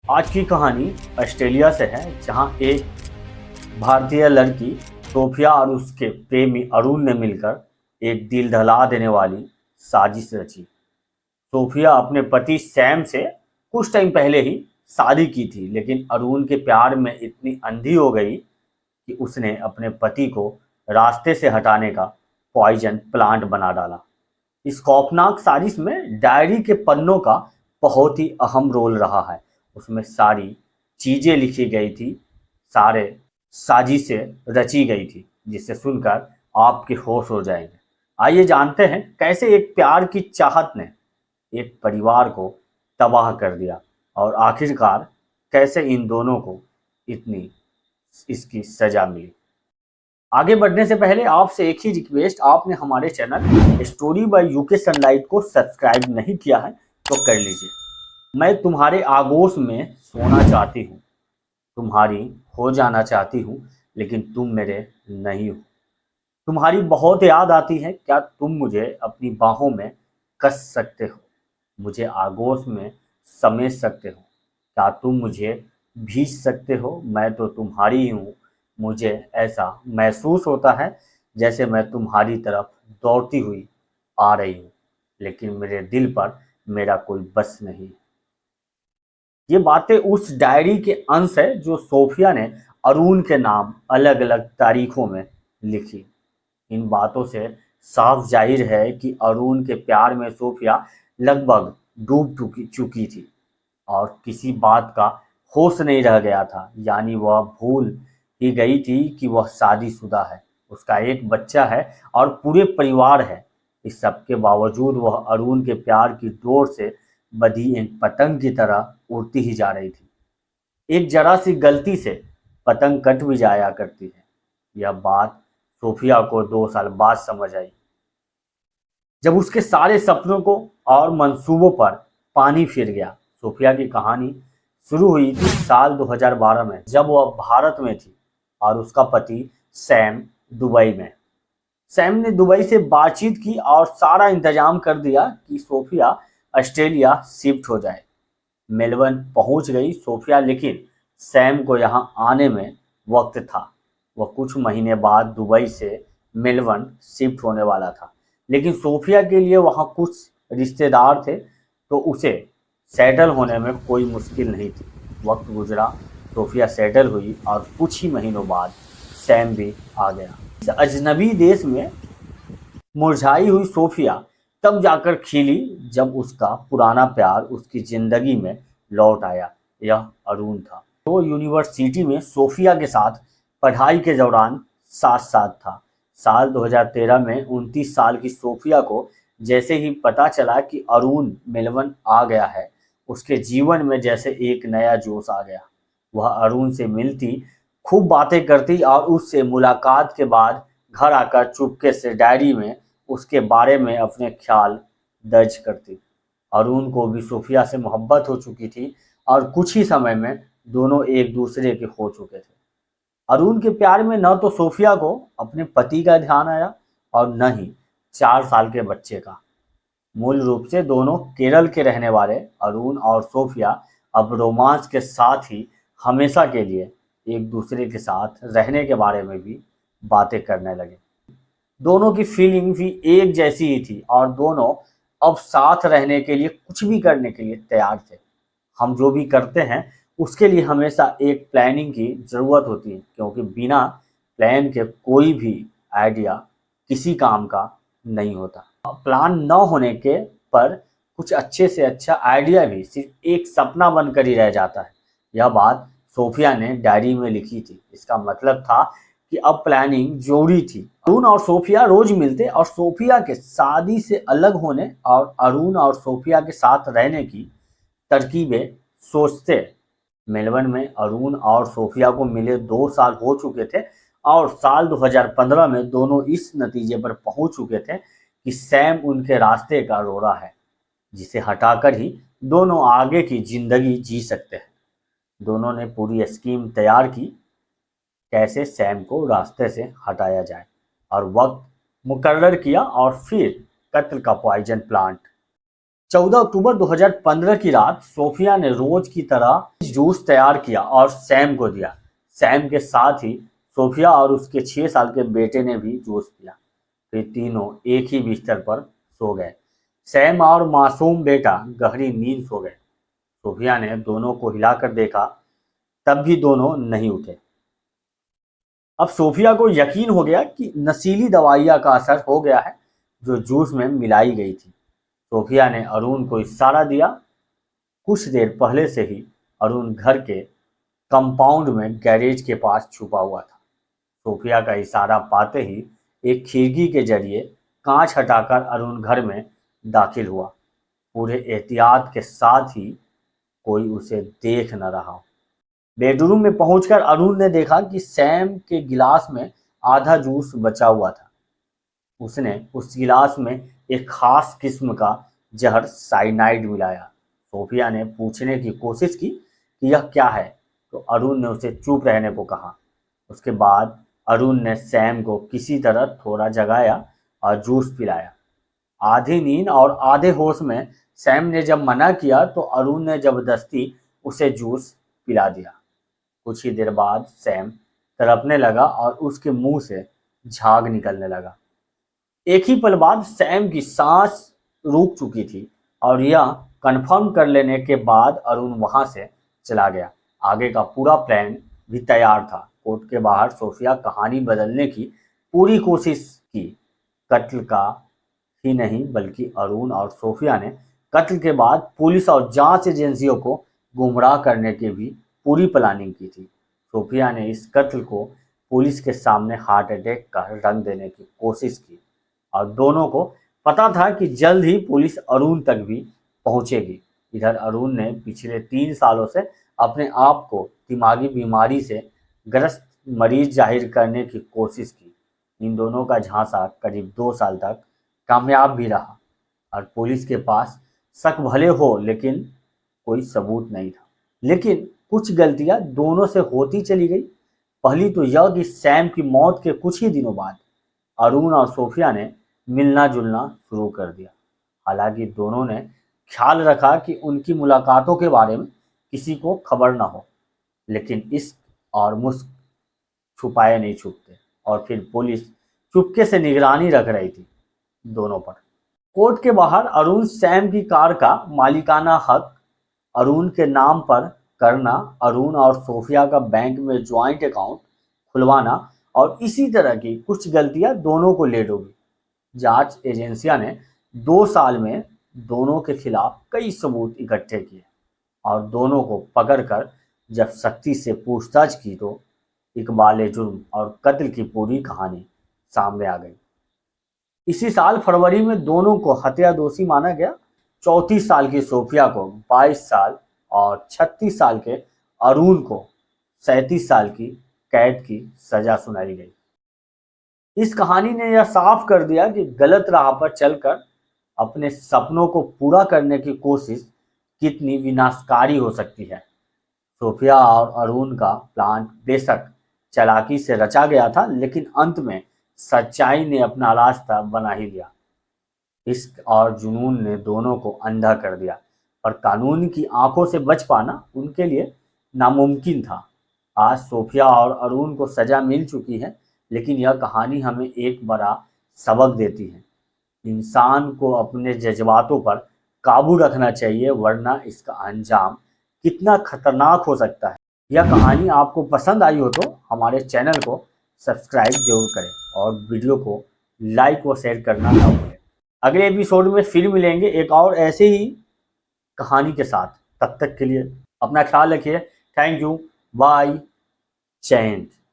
आज की कहानी ऑस्ट्रेलिया से है, जहां एक भारतीय लड़की सोफिया और उसके प्रेमी अरुण ने मिलकर एक दिल दहला देने वाली साजिश रची। सोफिया अपने पति सैम से कुछ टाइम पहले ही शादी की थी, लेकिन अरुण के प्यार में इतनी अंधी हो गई कि उसने अपने पति को रास्ते से हटाने का पॉइजन प्लांट बना डाला। इस खौफनाक साजिश में डायरी के पन्नों का बहुत ही अहम रोल रहा है। उसमें सारी चीजें लिखी गई थी, सारे साजिशें रची गई थी, जिसे सुनकर आपके होश हो जाएंगे। आइए जानते हैं कैसे एक प्यार की चाहत ने एक परिवार को तबाह कर दिया और आखिरकार कैसे इन दोनों को इतनी इसकी सजा मिली। आगे बढ़ने से पहले आपसे एक ही रिक्वेस्ट, आपने हमारे channel story by UK sunlight को सब्सक्राइब नहीं किया है तो कर लीजिए। मैं तुम्हारे आगोश में सोना चाहती हूँ, तुम्हारी हो जाना चाहती हूँ, लेकिन तुम मेरे नहीं हो। तुम्हारी बहुत याद आती है, क्या तुम मुझे अपनी बाहों में कस सकते हो, मुझे आगोश में समेट सकते हो, क्या तुम मुझे भींच सकते हो, मैं तो तुम्हारी ही हूँ। मुझे ऐसा महसूस होता है जैसे मैं तुम्हारी तरफ दौड़ती हुई आ रही हूँ, लेकिन मेरे दिल पर मेरा कोई बस नहीं। ये बातें उस डायरी के अंश है जो सोफिया ने अरुण के नाम अलग अलग तारीखों में लिखी। इन बातों से साफ जाहिर है कि अरुण के प्यार में सोफिया लगभग डूब चुकी चुकी थी और किसी बात का होश नहीं रह गया था। यानी वह भूल ही गई थी कि वह शादीशुदा है, उसका एक बच्चा है और पूरे परिवार है। इस सब के बावजूद वह अरुण के प्यार की डोर से बंधी एक पतंग की तरह उड़ती ही जा रही थी। एक जरा सी गलती से पतंग कट भी जाया करती है। यह बात सोफिया को 2 साल बाद समझ आई, जब उसके सारे सपनों को और मंसूबों पर पानी फिर गया। सोफिया की कहानी शुरू हुई थी साल 2012 में, जब वह भारत में थी और उसका पति सैम दुबई में। सैम ने दुबई से बातचीत की और सारा इंतजाम कर दिया कि सोफिया ऑस्ट्रेलिया शिफ्ट हो जाए। मेलबर्न पहुंच गई सोफिया, लेकिन सैम को यहां आने में वक्त था। वह कुछ महीने बाद दुबई से मेलबर्न शिफ्ट होने वाला था, लेकिन सोफिया के लिए वहां कुछ रिश्तेदार थे, तो उसे सेटल होने में कोई मुश्किल नहीं थी। वक्त गुजरा, सोफिया सेटल हुई और कुछ ही महीनों बाद सैम भी आ गया। इस अजनबी देश में मुरझाई हुई सोफिया तब जाकर खिली जब उसका पुराना प्यार उसकी जिंदगी में लौट आया। यह अरुण था, तो यूनिवर्सिटी में सोफिया के साथ पढ़ाई के दौरान साथ साथ था। साल 2013 में 29 साल की सोफिया को जैसे ही पता चला कि अरुण मेलबर्न आ गया है, उसके जीवन में जैसे एक नया जोश आ गया। वह अरुण से मिलती, खूब बातें करती और उससे मुलाकात के बाद घर आकर चुपके से डायरी में उसके बारे में अपने ख्याल दर्ज करती। अरुण को भी सोफिया से मोहब्बत हो चुकी थी और कुछ ही समय में दोनों एक दूसरे के हो चुके थे। अरुण के प्यार में न तो सोफिया को अपने पति का ध्यान आया और न ही 4 साल के बच्चे का। मूल रूप से दोनों केरल के रहने वाले अरुण और सोफिया अब रोमांस के साथ ही हमेशा के लिए एक दूसरे के साथ रहने के बारे में भी बातें करने लगे। दोनों की फीलिंग भी एक जैसी ही थी और दोनों अब साथ रहने के लिए कुछ भी करने के लिए तैयार थे। हम जो भी करते हैं उसके लिए हमेशा एक प्लानिंग की ज़रूरत होती है, क्योंकि बिना प्लान के कोई भी आइडिया किसी काम का नहीं होता। प्लान न होने के पर कुछ अच्छे से अच्छा आइडिया भी सिर्फ एक सपना बनकर ही रह जाता है। यह बात सोफिया ने डायरी में लिखी थी। इसका मतलब था कि अब प्लानिंग जरूरी थी। अरुण और सोफिया रोज मिलते और सोफिया के शादी से अलग होने और अरुण और सोफिया के साथ रहने की तरकीबें सोचते। मेलबर्न में अरुण और सोफिया को मिले 2 साल हो चुके थे और साल 2015 में दोनों इस नतीजे पर पहुंच चुके थे कि सैम उनके रास्ते का रोड़ा है, जिसे हटाकर ही दोनों आगे की जिंदगी जी सकते हैं। दोनों ने पूरी स्कीम तैयार की, कैसे सैम को रास्ते से हटाया जाए, और वक्त मुकर्रर किया और फिर कत्ल का पॉइजन प्लांट 14 अक्टूबर 2015 की रात सोफिया ने रोज की तरह जूस तैयार किया और सैम को दिया। सैम के साथ ही सोफिया और उसके 6 साल के बेटे ने भी जूस पिया। फिर तीनों एक ही बिस्तर पर सो गए। सैम और मासूम बेटा गहरी नींद सो गए। सोफिया ने दोनों को हिलाकर देखा, तब भी दोनों नहीं उठे। अब सोफिया को यकीन हो गया कि नशीली दवाइयां का असर हो गया है जो जूस में मिलाई गई थी। सोफिया ने अरुण को इशारा दिया। कुछ देर पहले से ही अरुण घर के कंपाउंड में गैरेज के पास छुपा हुआ था। सोफिया का इशारा पाते ही एक खिड़की के जरिए कांच हटाकर अरुण घर में दाखिल हुआ। पूरे एहतियात के साथ ही कोई उसे देख न रहा हो। बेडरूम में पहुंचकर अरुण ने देखा कि सैम के गिलास में आधा जूस बचा हुआ था। उसने उस गिलास में एक खास किस्म का जहर साइनाइड मिलाया। सोफिया ने पूछने की कोशिश की कि यह क्या है, तो अरुण ने उसे चुप रहने को कहा। उसके बाद अरुण ने सैम को किसी तरह थोड़ा जगाया और जूस पिलाया। आधी नींद और आधे होश में सैम ने जब मना किया तो अरुण ने जबरदस्ती उसे जूस पिला दिया। कुछ ही देर बाद सैम तड़पने लगा और उसके मुंह से झाग निकलने लगा। एक ही पल बाद सैम की सांस रुक चुकी थी और यह कंफर्म कर लेने के बाद अरुण वहां से चला गया। आगे का पूरा प्लान भी तैयार था। कोर्ट के बाहर सोफिया कहानी बदलने की पूरी कोशिश की। कत्ल का ही नहीं बल्कि अरुण और सोफिया ने कत्ल के बाद पुलिस और जांच एजेंसियों को गुमराह करने की भी पूरी प्लानिंग की थी। सोफिया ने इस कत्ल को पुलिस के सामने हार्ट अटैक का रंग देने की कोशिश की और दोनों को पता था कि जल्द ही पुलिस अरुण तक भी पहुंचेगी। इधर अरुण ने पिछले 3 सालों से अपने आप को दिमागी बीमारी से ग्रस्त मरीज जाहिर करने की कोशिश की। इन दोनों का झांसा करीब 2 साल तक कामयाब भी रहा और पुलिस के पास शक भले हो लेकिन कोई सबूत नहीं था। लेकिन कुछ गलतियां दोनों से होती चली गई। पहली तो यह कि सैम की मौत के कुछ ही दिनों बाद अरुण और सोफिया ने मिलना जुलना शुरू कर दिया। हालांकि दोनों ने ख्याल रखा कि उनकी मुलाकातों के बारे में किसी को खबर न हो, लेकिन इश्क और मुश्क छुपाए नहीं छुपते और फिर पुलिस चुपके से निगरानी रख रही थी दोनों पर। कोर्ट के बाहर अरुण सैम की कार का मालिकाना हक अरुण के नाम पर करना, अरुण और सोफिया का बैंक में ज्वाइंट अकाउंट खुलवाना और इसी तरह की कुछ गलतियां दोनों को ले डूबी। जांच एजेंसियां ने 2 साल में दोनों के खिलाफ कई सबूत इकट्ठे किए और दोनों को पकड़कर जब सख्ती से पूछताछ की तो इकबाल जुर्म और कत्ल की पूरी कहानी सामने आ गई। इसी साल फरवरी में दोनों को हत्या दोषी माना गया। 34 साल की सोफिया को 22 साल और 36 साल के अरुण को 37 साल की कैद की सजा सुनाई गई। इस कहानी ने यह साफ कर दिया कि गलत राह पर चलकर अपने सपनों को पूरा करने की कोशिश कितनी विनाशकारी हो सकती है। सोफिया और अरुण का प्लान बेशक चालाकी से रचा गया था, लेकिन अंत में सच्चाई ने अपना रास्ता बना ही लिया। इश्क और जुनून ने दोनों को अंधा कर दिया, पर कानून की आंखों से बच पाना उनके लिए नामुमकिन था। आज सोफिया और अरुण को सजा मिल चुकी है, लेकिन यह कहानी हमें एक बड़ा सबक देती है। इंसान को अपने जज्बातों पर काबू रखना चाहिए, वरना इसका अंजाम कितना खतरनाक हो सकता है। यह कहानी आपको पसंद आई हो तो हमारे चैनल को सब्सक्राइब जरूर करें और वीडियो को लाइक व शेयर करना ना भूलें। अगले एपिसोड में फिर मिलेंगे एक और ऐसे ही कहानी के साथ। तब तक के लिए अपना ख्याल रखिए। थैंक यू, बाय, जय हिंद।